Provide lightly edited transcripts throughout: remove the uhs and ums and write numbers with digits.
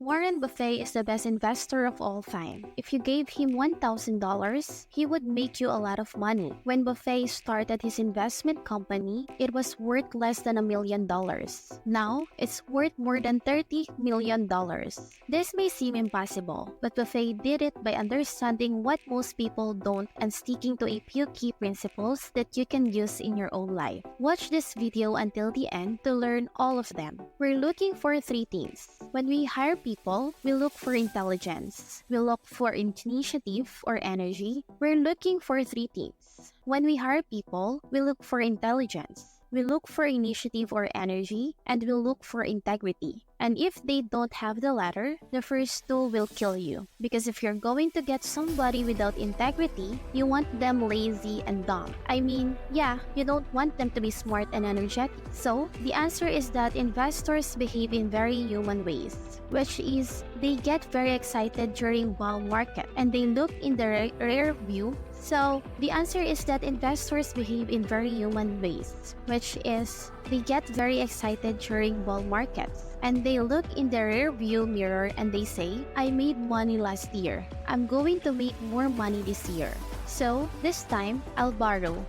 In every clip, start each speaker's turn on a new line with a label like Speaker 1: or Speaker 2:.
Speaker 1: Warren Buffett is the best investor of all time. If you gave him $1,000, he would make you a lot of money. When Buffett started his investment company, it was worth less than $1 million. Now, it's worth more than $30 million. This may seem impossible, but Buffett did it by understanding what most people don't and sticking to a few key principles that you can use in your own life. Watch this video until the end to learn all of them. We're looking for three things. When we hire people, we look for intelligence. We look for initiative or energy. We're looking for three things. When we hire people, we look for intelligence. We look for initiative or energy, and we look for integrity. And if they don't have the latter, the first two will kill you. Because if you're going to get somebody without integrity, you want them lazy and dumb. I mean, yeah, you don't want them to be smart and energetic. So, the answer is that investors behave in very human ways, which is they get very excited during bull market and they look in the rear view. So, the answer is that investors behave in very human ways, which is they get very excited during bull markets and they look in the rear view mirror and they say, I made money last year. I'm going to make more money this year. So, this time, I'll borrow,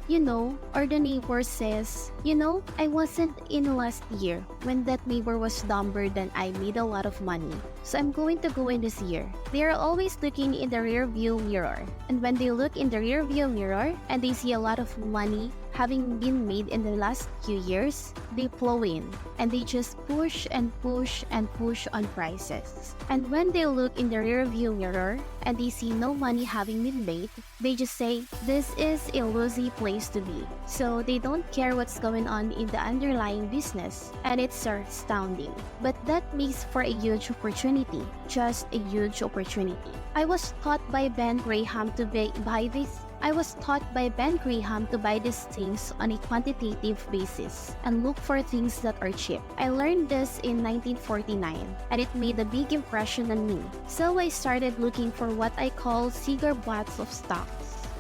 Speaker 1: or the neighbor says, I wasn't in last year when that neighbor was dumber than I made a lot of money. So, I'm going to go in this year. They are always looking in the rear view mirror. And when they look in the rear view mirror and they see a lot of money having been made in the last few years, they flow in and they just push and push and push on prices. And when they look in the rear view mirror and they see no money having been made, they just say, this is a lousy place to be. So they don't care what's going on in the underlying business, and it's astounding. But that makes for a huge opportunity, just a huge opportunity. I was taught by Ben Graham to buy these things on a quantitative basis and look for things that are cheap. I learned this in 1949 and it made a big impression on me. So I started looking for what I call cigar butts of stocks.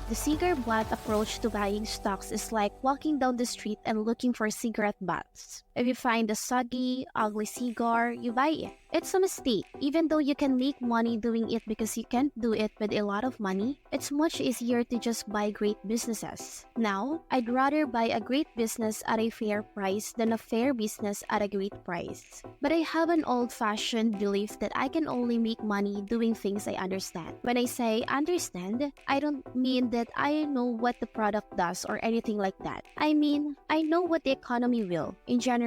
Speaker 1: The cigar butt approach to buying stocks is like walking down the street and looking for cigarette butts. If you find a soggy, ugly cigar, you buy it. It's a mistake. Even though you can make money doing it because you can't do it with a lot of money, it's much easier to just buy great businesses. Now, I'd rather buy a great business at a fair price than a fair business at a great price. But I have an old-fashioned belief that I can only make money doing things I understand. When I say understand, I don't mean that I know what the product does or anything like that. I mean, I know what the economy will, in general,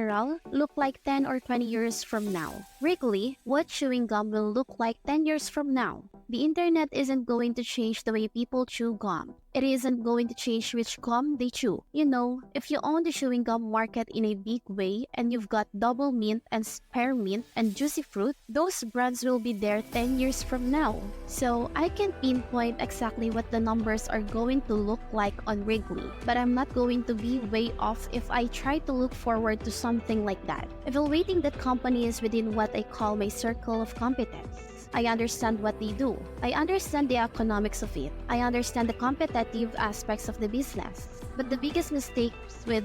Speaker 1: look like 10 or 20 years from now. Wrigley, what chewing gum will look like 10 years from now. The internet isn't going to change the way people chew gum. It isn't going to change which gum they chew. If you own the chewing gum market in a big way and you've got double mint and spearmint and juicy fruit, those brands will be there 10 years from now. So I can pinpoint exactly what the numbers are going to look like on Wrigley, but I'm not going to be way off if I try to look forward to something like that. Evaluating that company is within what I call my circle of competence. I understand what they do. I understand the economics of it. I understand the competitive aspects of the business. But the biggest mistakes The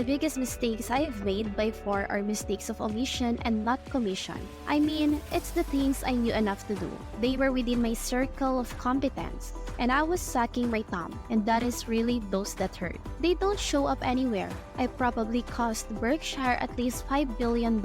Speaker 1: biggest mistakes I've made by far are mistakes of omission and not commission. I mean, it's the things I knew enough to do. They were within my circle of competence. And I was sucking my thumb, and that is really those that hurt. They don't show up anywhere. I probably cost Berkshire at least $5 billion.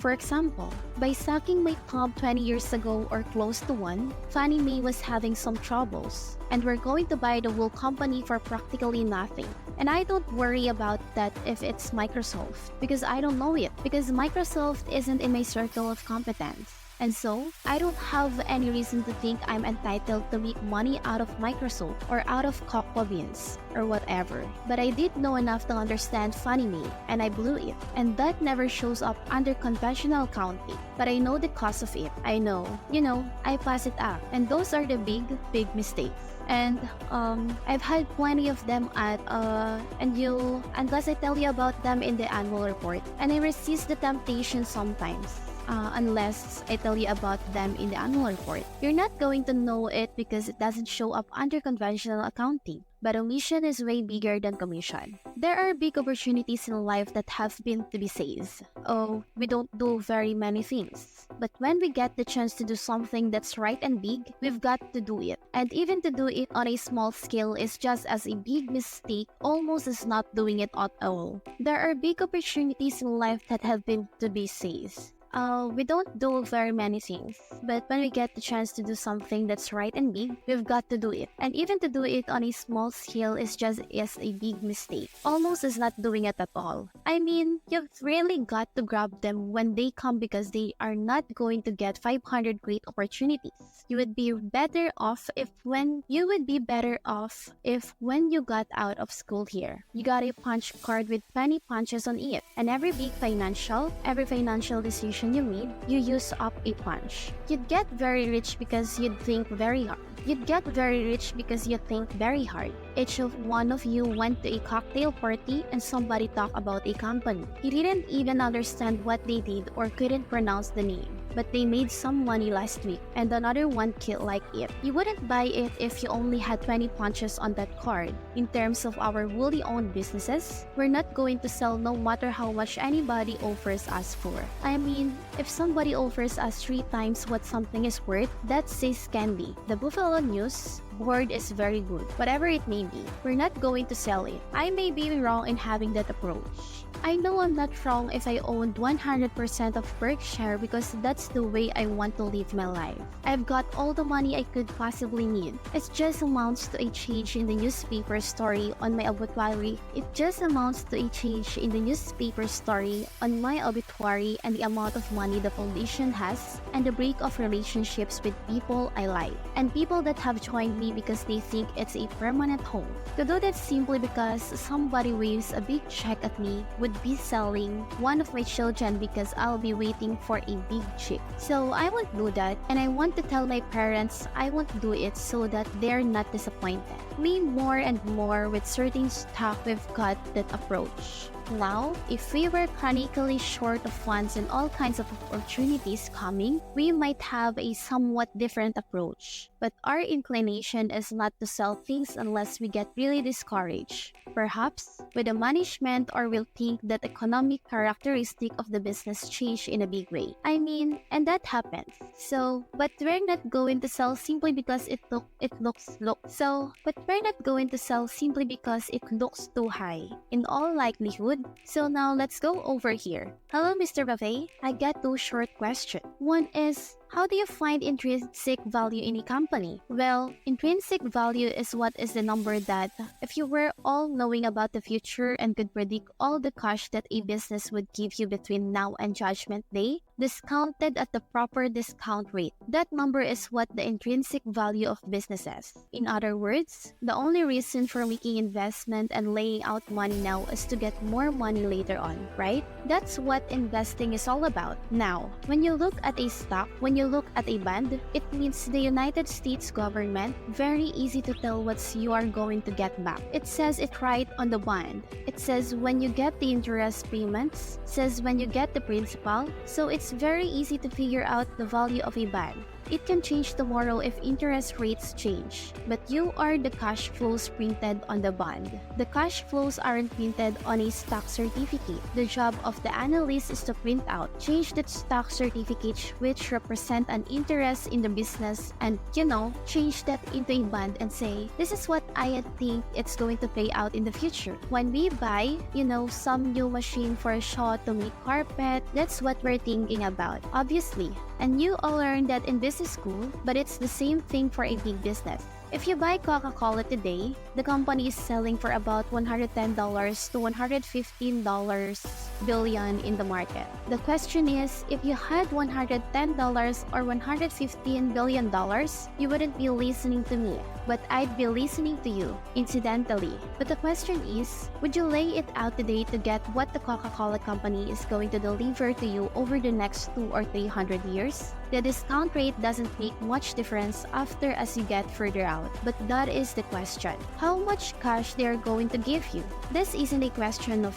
Speaker 1: For example, by sucking my thumb 20 years ago or close to one, Fannie Mae was having some troubles, and we're going to buy the wool company for practically nothing. And I don't worry about that if it's Microsoft, because I don't know it, because Microsoft isn't in my circle of competence. And so, I don't have any reason to think I'm entitled to make money out of Microsoft or out of cocoa beans or whatever. But I did know enough to understand Fannie Mae, and I blew it. And that never shows up under conventional accounting. But I know the cause of it. I know, I pass it up. And those are the big mistakes. And I've had plenty of them unless I tell you about them in the annual report. And I resist the temptation sometimes. unless I tell you about them in the annual report. You're not going to know it because it doesn't show up under conventional accounting. But omission is way bigger than commission. There are big opportunities in life that have been to be seized. Oh, we don't do very many things. But when we get the chance to do something that's right and big, we've got to do it. And even to do it on a small scale is just as a big mistake, almost as not doing it at all. There are big opportunities in life that have been to be seized. We don't do very many things, but when we get the chance to do something that's right and big, we've got to do it. And even to do it on a small scale is just as a big mistake, almost as not doing it at all. I mean, you've really got to grab them when they come because they are not going to get 500 great opportunities. You would be better off if when you got out of school here, you got a punch card with 20 punches on it, and every financial decision you made, you use up a punch. You'd get very rich because you'd think very hard. You'd get very rich because you think very hard. Each of one of you went to a cocktail party and somebody talked about a company. He didn't even understand what they did or couldn't pronounce the name, but they made some money last week and another one kid liked it. You wouldn't buy it if you only had 20 punches on that card. In terms of our wholly owned businesses, we're not going to sell no matter how much anybody offers us for. I mean, if somebody offers us 3 times what something is worth, that says candy. The Buffalo News board is very good, whatever it may be. We're not going to sell it. I may be wrong in having that approach. I know I'm not wrong if I owned 100% of Berkshire because that's the way I want to live my life. I've got all the money I could possibly need. It just amounts to a change in the newspaper story on my obituary. It just amounts to a change in the newspaper story on my obituary and the amount of money the foundation has and the break of relationships with people I like and people that have joined me because they think it's a permanent home. To do that simply because somebody waves a big check at me would be selling one of my children because I'll be waiting for a big check. So I won't do that, and I want to tell my parents I won't do it so that they're not disappointed. Me more and more with certain stock we've got that approach. Now, if we were chronically short of funds and all kinds of opportunities coming, we might have a somewhat different approach. But our inclination is not to sell things unless we get really discouraged. Perhaps, with the management or we'll think that economic characteristic of the business change in a big way. I mean, and that happens. But we're not going to sell simply because it looks too high. In all likelihood. So now let's go over here. Hello, Mr. Buffett. I got 2 short questions. One is, how do you find intrinsic value in a company? Well, intrinsic value is what is the number that, if you were all knowing about the future and could predict all the cash that a business would give you between now and Judgment Day, discounted at the proper discount rate. That number is what the intrinsic value of business is. In other words, the only reason for making investment and laying out money now is to get more money later on, right? That's what investing is all about. Now, when you look at a stock, when you look at a bond, it means the United States government. Very easy to tell what you are going to get back. It says it right on the bond. It says when you get the interest payments, says when you get the principal, so it's very easy to figure out the value of a bond. It can change tomorrow if interest rates change, but you are the cash flows printed on the bond. The cash flows aren't printed on a stock certificate. The job of the analyst is to print out, change that stock certificate which represent an interest in the business and, change that into a bond and say, this is what I think it's going to pay out in the future. When we buy, some new machine for a shop to make carpet, that's what we're thinking about, obviously. And you all learned that in business school, but it's the same thing for a big business. If you buy Coca-Cola today, the company is selling for about $110 to $115 billion in the market. The question is, if you had $110 or $115 billion, you wouldn't be listening to me, but I'd be listening to you, incidentally. But the question is, would you lay it out today to get what the Coca-Cola company is going to deliver to you over the next 200 or 300 years? The discount rate doesn't make much difference after as you get further out, but that is the question. How much cash they are going to give you? This isn't a question of,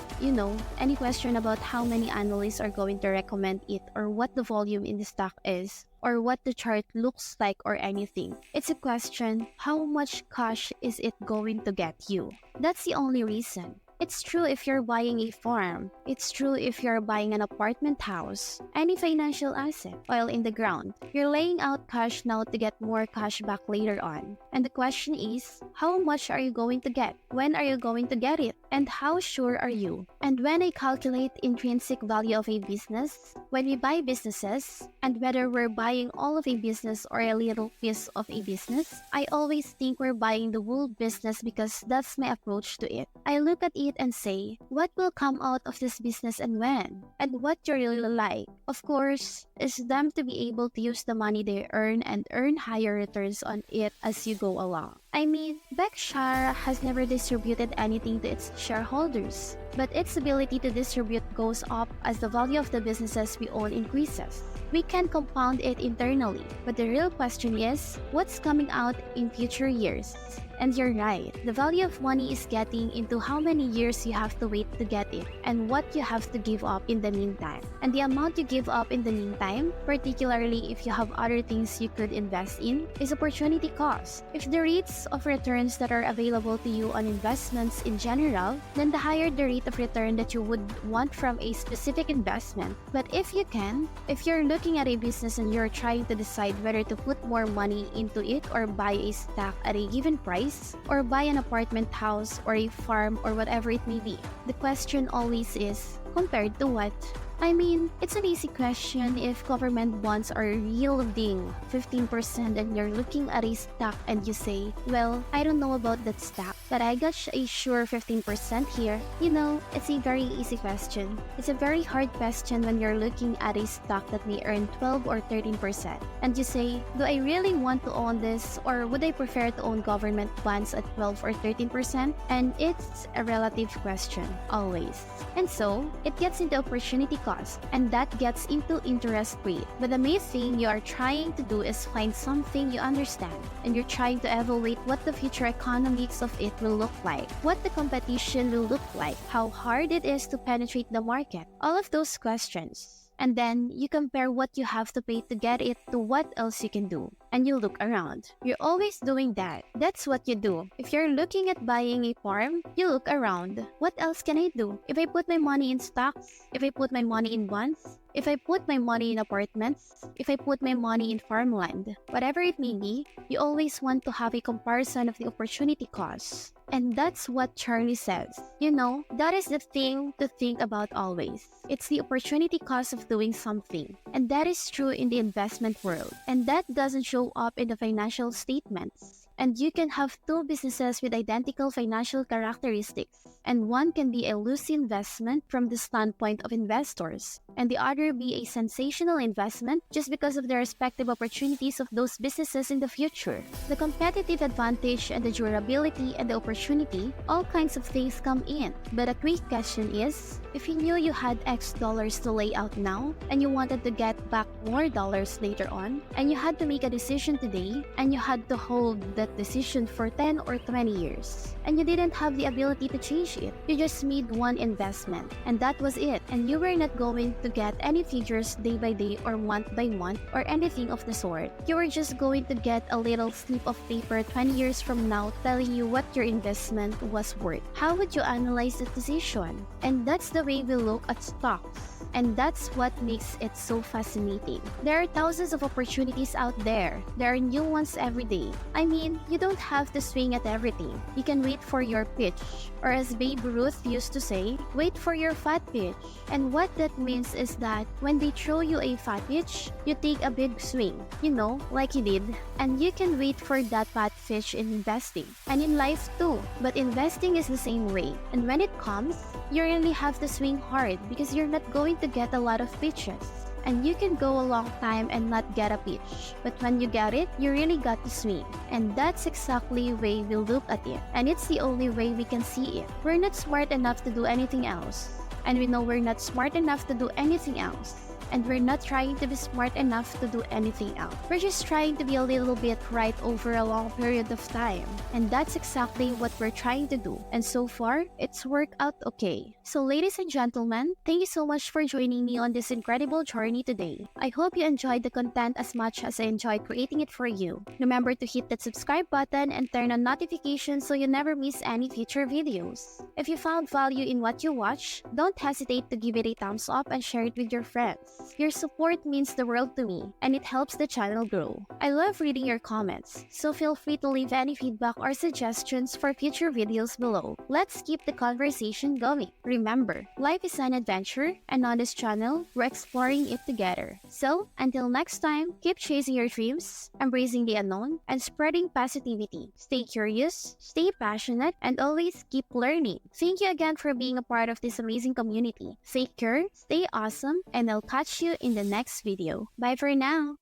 Speaker 1: any question question about how many analysts are going to recommend it or what the volume in the stock is or what the chart looks like or anything. It's a question, how much cash is it going to get you? That's the only reason. It's true if you're buying a farm. It's true if you're buying an apartment house. Any financial asset, oil in the ground. You're laying out cash now to get more cash back later on. And the question is, how much are you going to get? When are you going to get it? And how sure are you? And when I calculate intrinsic value of a business, when we buy businesses, and whether we're buying all of a business or a little piece of a business, I always think we're buying the whole business because that's my approach to it. I look at it and say, what will come out of this business and when? And what you really like, of course, is them to be able to use the money they earn and earn higher returns on it as you go along. I mean, Berkshire has never distributed anything to its shareholders, but its ability to distribute goes up as the value of the businesses we own increases. We can compound it internally, but the real question is, what's coming out in future years? And you're right, the value of money is getting into how many years you have to wait to get it and what you have to give up in the meantime. And the amount you give up in the meantime, particularly if you have other things you could invest in, is opportunity cost. If the rates of returns that are available to you on investments in general, then the higher the rate of return that you would want from a specific investment. But if you're looking at a business and you're trying to decide whether to put more money into it or buy a stock at a given price, or buy an apartment house or a farm or whatever it may be, the question always is, compared to what? I mean, it's an easy question if government bonds are yielding 15% and you're looking at a stock and you say, well, I don't know about that stock, but I got a sure 15% here. You know, it's a very easy question. It's a very hard question when you're looking at a stock that may earn 12 or 13%. And you say, do I really want to own this or would I prefer to own government bonds at 12 or 13%? And it's a relative question, always. And so, it gets into opportunity cost, and that gets into interest rate. But the main thing you are trying to do is find something you understand, and you're trying to evaluate what the future economics of it will look like, what the competition will look like, how hard it is to penetrate the market, all of those questions. And then you compare what you have to pay to get it to what else you can do. And you look around. You're always doing that. That's what you do. If you're looking at buying a farm, you look around. What else can I do? If I put my money in stocks, if I put my money in bonds, if I put my money in apartments, if I put my money in farmland, whatever it may be, you always want to have a comparison of the opportunity cost. And that's what Charlie says. You know, that is the thing to think about always. It's the opportunity cost of doing something. And that is true in the investment world. And that doesn't show up in the financial statements. And you can have two businesses with identical financial characteristics, and one can be a loose investment from the standpoint of investors, and the other be a sensational investment just because of the respective opportunities of those businesses in the future. The competitive advantage and the durability and the opportunity, all kinds of things come in. But a quick question is, if you knew you had X dollars to lay out now, and you wanted to get back more dollars later on, and you had to make a decision today, and you had to hold that decision for 10 or 20 years, and you didn't have the ability to change it, you just made one investment, and that was it, and you were not going to get any figures day by day or month by month or anything of the sort. You were just going to get a little slip of paper 20 years from now telling you what your investment was worth. How would you analyze the decision? And that's the way we look at stocks. And that's what makes it so fascinating. There are thousands of opportunities out there. There are new ones every day. I mean, you don't have to swing at everything. You can wait for your pitch. Or as Babe Ruth used to say, wait for your fat pitch. And what that means is that when they throw you a fat pitch, you take a big swing. You know, like you did. And you can wait for that fat fish in investing. And in life too. But investing is the same way. And when it comes, you really have to swing hard because you're not going to get a lot of pitches. And you can go a long time and not get a pitch. But when you get it, you really got to swing. And that's exactly the way we look at it. And it's the only way we can see it. We're not smart enough to do anything else. And we know we're not smart enough to do anything else. And we're not trying to be smart enough to do anything else. We're just trying to be a little bit right over a long period of time. And that's exactly what we're trying to do. And so far, it's worked out okay. So ladies and gentlemen, thank you so much for joining me on this incredible journey today. I hope you enjoyed the content as much as I enjoyed creating it for you. Remember to hit that subscribe button and turn on notifications so you never miss any future videos. If you found value in what you watch, don't hesitate to give it a thumbs up and share it with your friends. Your support means the world to me, and it helps the channel grow. I love reading your comments, so feel free to leave any feedback or suggestions for future videos below. Let's keep the conversation going. Remember, life is an adventure, and on this channel, we're exploring it together. So, until next time, keep chasing your dreams, embracing the unknown, and spreading positivity. Stay curious, stay passionate, and always keep learning. Thank you again for being a part of this amazing community. Take care, stay awesome, and I'll catch you in the next video. Bye for now!